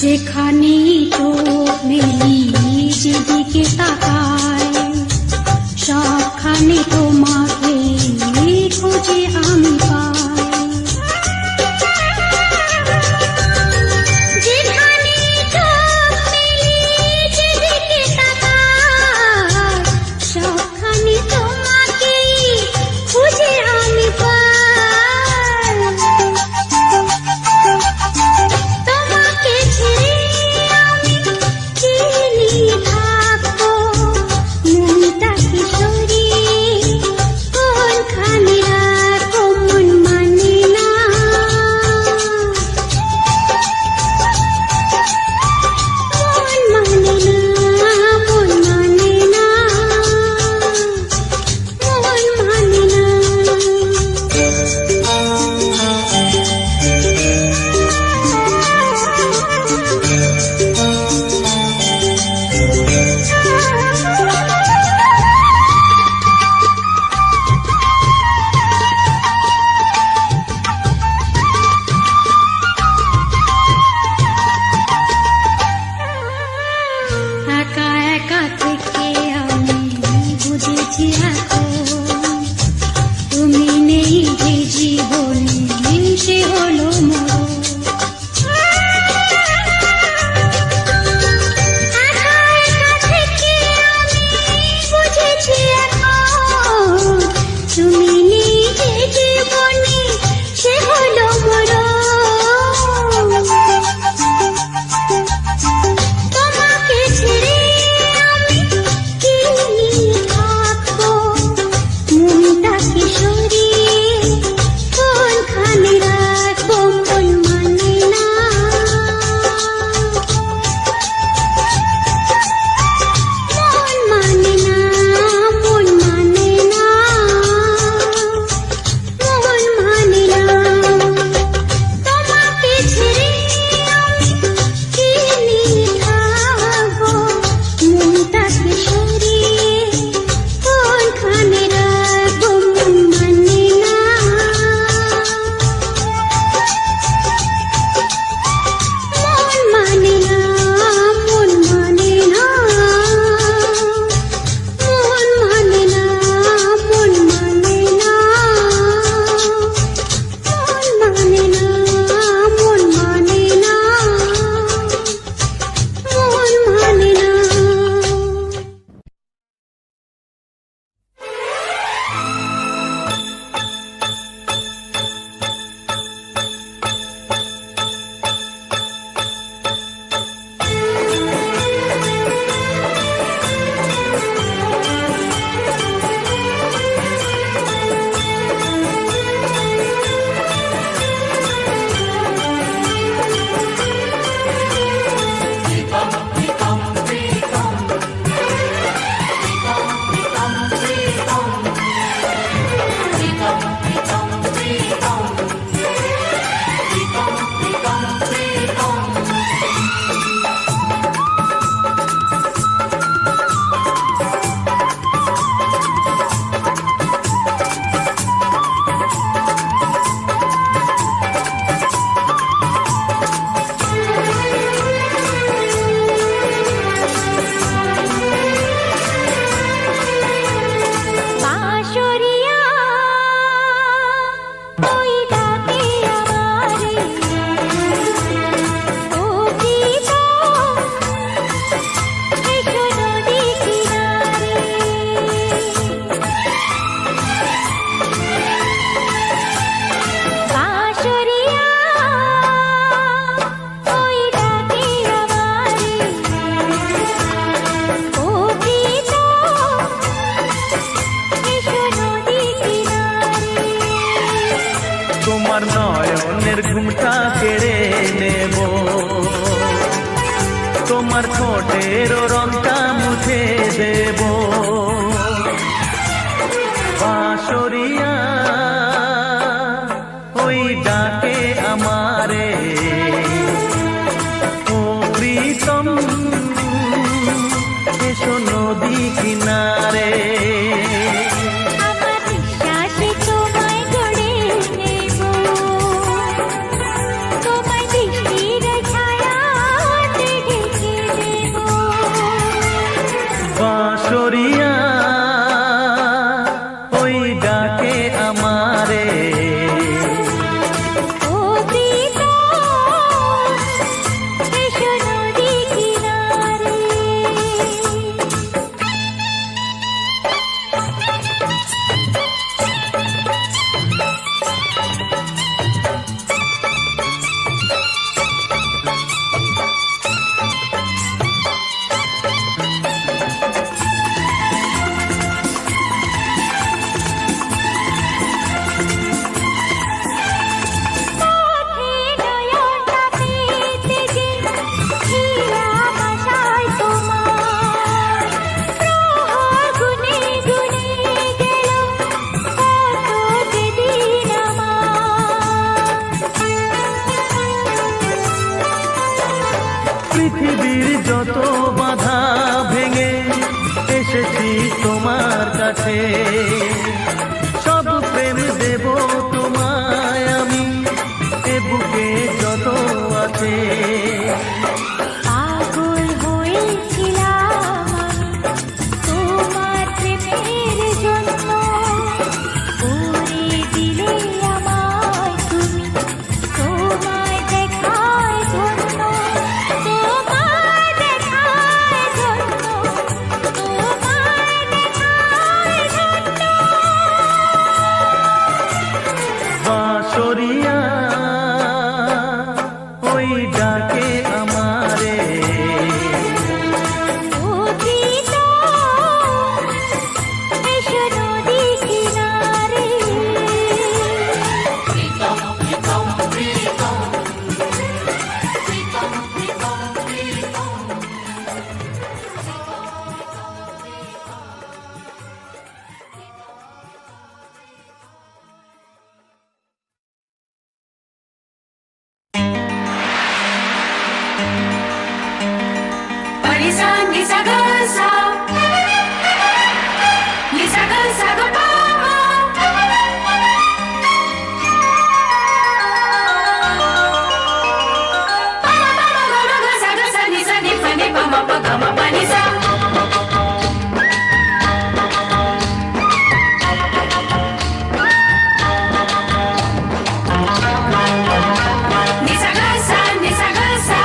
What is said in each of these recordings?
যেখানেই চোখ মেলি যেদিকে তাকাই সবখানে তোমাকে খুঁজে আমি পাই। তুমি নেই যে জীবনে সে হলো মরণ। তুমি নেই যে জীবনে সে হলো মরণ। তোমাকে ছেড়ে আমি কি নিয়ে থাকবো। নয়নের ঘুমটা কেড়ে নেব, তোমার ঠোঁটের রংটা মুছে দেব। বাঁশরিয়া ওই ডাকে আমারে, ও প্রীতম এসো নদী কিনারে। আমার নিঃশ্বাসে তোমায় গড়ে নেব, তোমায় দৃষ্টির ছায়াতে ঢেকে দেব। বাঁশরিয়া ওই ডাকে আমারে, ও প্রীতম এসো নদী কিনারে। পথে নয়নটা পেতে যে ছিলাম আশায় তোমার, প্রহর গুনে গুনে গেল কত যে দিন আমার। পৃথিবীর যত বাধা ভেঙে এসেছি তোমার কাছে, সব প্রেম দেব তোমায় আমি, এ বুকে যত আছে। পাগল হয়েছিলাম আমি তোমার প্রেমের জন্য, করে দিলে আমায় তুমি তোমায় দেখায় ধন্য, তোমায় দেখায় ধন্য, তোমায় দেখায় ধন্য। বাঁশরিয়া ওই ডাকে আমারে, ও প্রীতম এসো নদী কিনারে। Parisa, nisa, gasa. Nisa, gasa, gapa. Pama, pama, gama, gasa, gasa, nisa, nipa, nipa, mapa, gama, panisa. Nisa, gasa, nisa, gasa.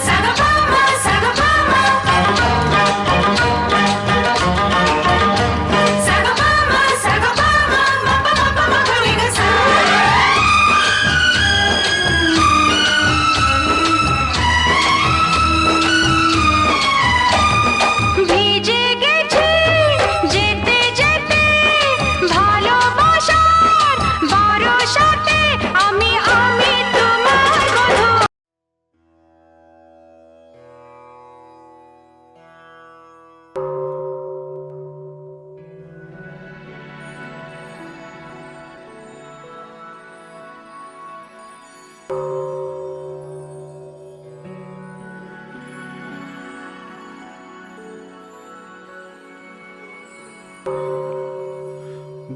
Sagapama, sagapama. Sagapama, sagapama, mapa, mapa, mapa, rigasa. ভিজে গেছে যেতে যেতে ভালোবাসার বরসাতে, আমি তোমার বধূ।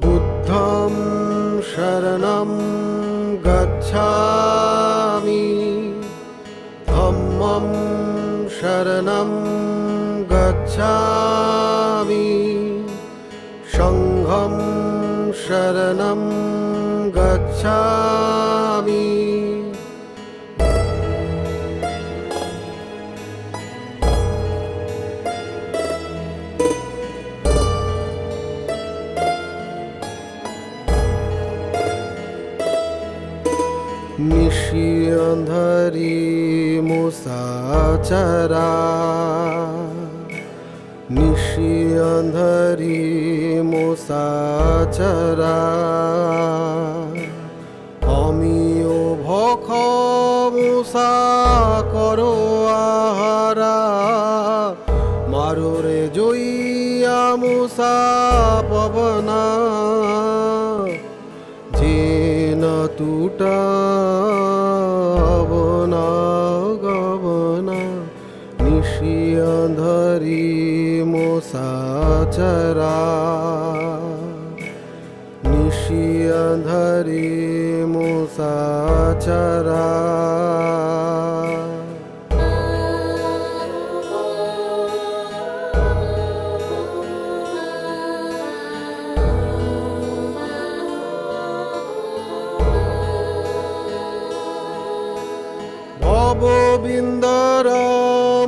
বুদ্ধং শরণং গচ্ছামি, ধম্মং শরণং গচ্ছামি, সংঘং শরণং গচ্ছামি। নিশি অন্ধরি মুসাচরা, নিশি অন্ধরি মুসাচরা, করো আহারা মারোরে জইয়া মুসা পবনা জিন টুটা বনা গবনা নিশি অন্ধরি মোসা চরা নিশি অন্ধরি মোসা চরা ভববিন্দর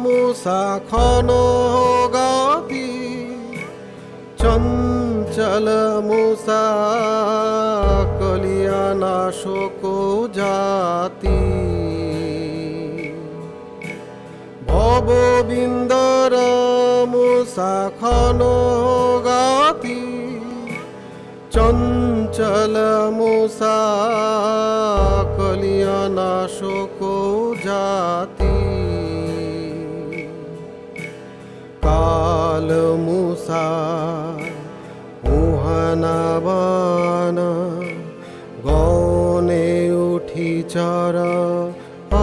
মুসা খন গাতি চঞ্চল মুসা কলিয়ানা শোক জাতি ভববিন্দর মুসা খন গাতি চঞ্চল মুসা কলিয়ানা শোক জাতি কাল মুসা মোহনাবান গনে উঠি চর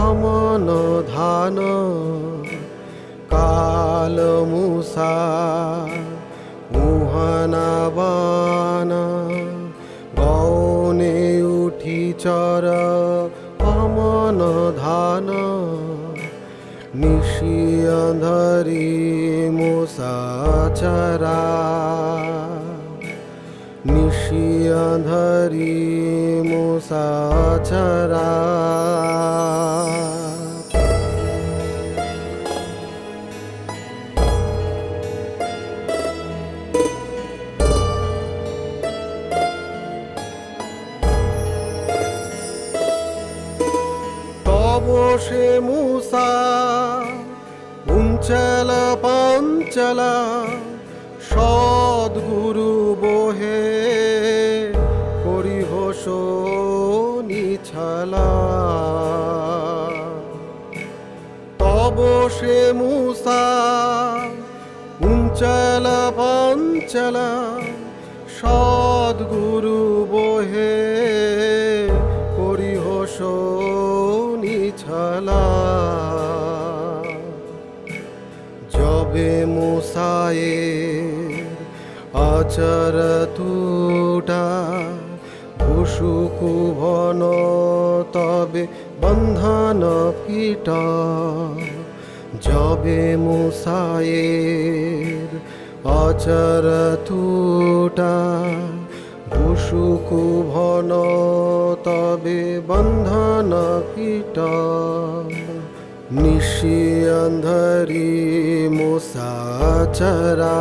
অমন ধান কাল মুসা মোহনাবান গনে উঠি চর অমন ধান নিশি অন্ধরি মোসা চরা নিশি অন্ধরি মোসা চরা সে মুসা উঞ্চল পাঞ্চল সদ্গুরু বহে করিহ নিছলা তব সে মুসা উঞ্চল পাঞ্চল সদ্গুরু বহে করিহ নিছলা যবে মুসায়ে আচর তুটা ভুসুকু ভন তবে বন্ধন ফিট যবে মুসায়ের আচর তুটা ভুসুকু ভন তবে বন্ধন কীট নিশি অন্ধরি মোসা চরা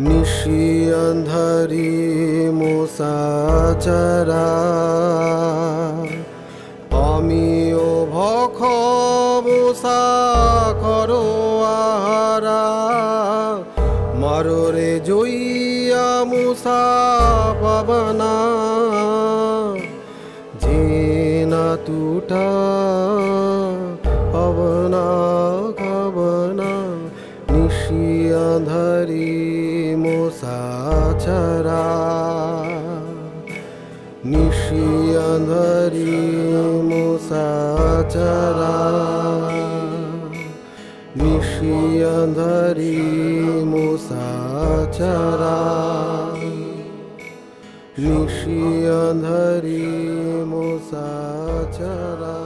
নিশি অন্ধরি মোসা চরা আমিও ভখ মোসা করো আহারা মারোরে জইয়া মুসা পাবনা জিনা টুটা পবনা কবনা নিশি অন্ধরি মোসা চরা নিশি অন্ধরি মোসা চরা নিশি অন্ধরি মোসা চরা নিশি অন্ধরি মোসা চরা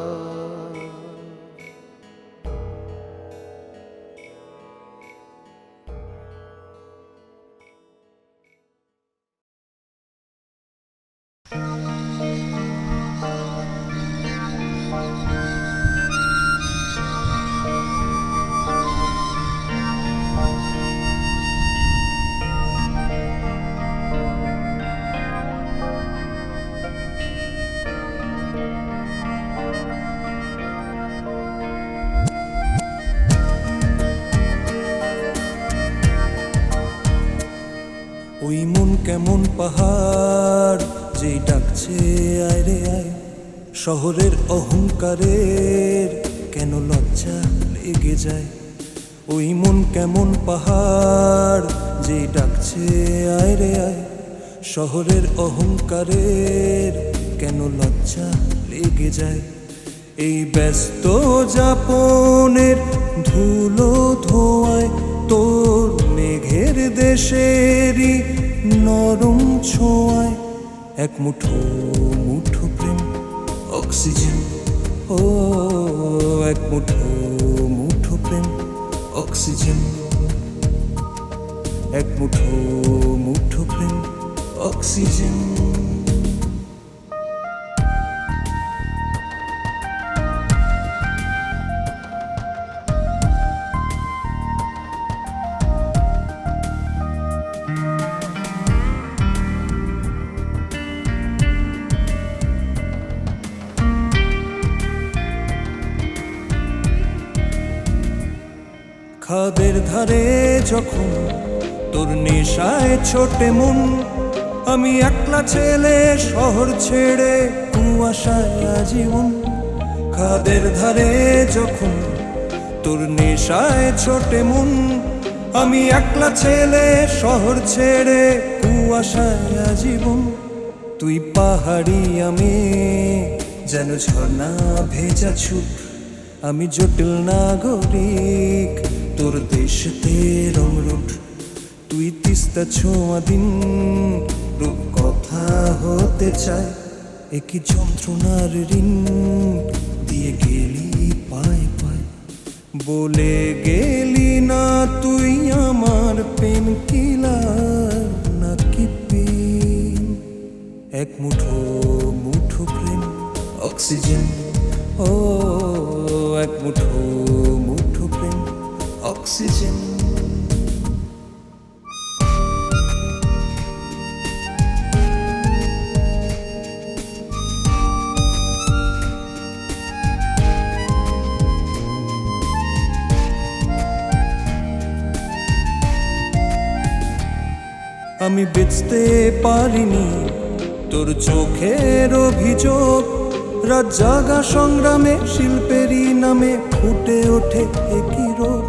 ওই মন কেমন পাহাড় যে ডাকছে আয় রে আয়, শহরের অহংকারের কেন লজ্জা লেগে যায়, ওই মন কেমন পাহাড় যে ডাকছে আয় রে আয়। শহরের অহংকারের কেন লজ্জা লেগে যায়, এই ব্যস্ত যাপনের ধুলো ধোয়ায় তোর মেঘের দেশেরই নরম ছোঁয়ায় এক মুঠো মুঠো প্রেম অক্সিজেন। ও এক মুঠো মুঠো প্রেম অক্সিজেন, এক মুঠো মুঠো প্রেম অক্সিজেন। খাদের ধারে যখন তোর নেশায় ছোটে মন, আমি একলা ছেলে শহর ছেড়ে কুয়াশায় আজীবন। খাদের ধারে যখন তোর নেশায় ছোটে মন, আমি একলা ছেলে শহর ছেড়ে কুয়াশায় আজীবন। তুই পাহাড়ি আমি যেন ঝর্ণা ভেজা ছুপ, আমি জটিল নাগরিক তোর দেশতে রংরুট। তুই তিস্তা ছোঁয়া দিন রূপ কথা হতে চায়, একই যন্ত্রণার ঋণ দিয়ে গেলি পায় পায়। বলে গেলি না তুই আমার পেন কিলার নাকি পেন, এক মুঠো মুঠো প্রেম অক্সিজেন। ও এক মুঠো মুঠো প্রেম অক্সিজেন। আমি বেচতে পারিনি তোর চোখের অভিযোগ, রাত জাগা সংগ্রামে শিল্পেরই নামে ফুটে ওঠে একই রোগ।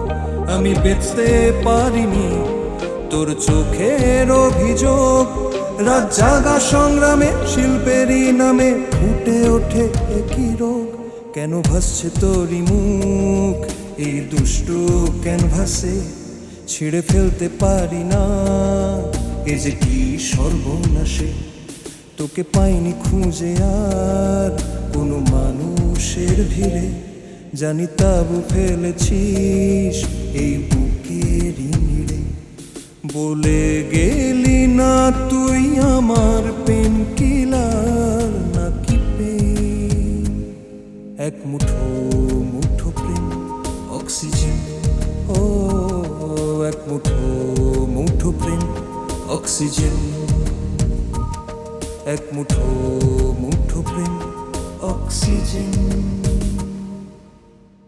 আমি বেচতে পারিনি তোর চোখের অভিযোগ, রাত জাগা সংগ্রামে শিল্পেরই নামে ফুটে ওঠে একই রোগ। কেন ভাসছে তোরই মুখ এই দুষ্টু ক্যানভাসে, ছিঁড়ে ফেলতে পারি না এ যে কি সর্বনাশে। তোকে পাইনি খুঁজে আর কোনো মানুষের ভিড়ে, জানি তাবু ফেলেছিস এই বুকেরই নিড়ে। বলে গেলি না তুই আমার পেন কিলার নাকি পেন, এক মুঠো মুঠো প্রেম অক্সিজেন। ও এক মুঠো মুঠো প্রেম অক্সিজেন, এক মুঠো মুঠো প্রেম অক্সিজেন।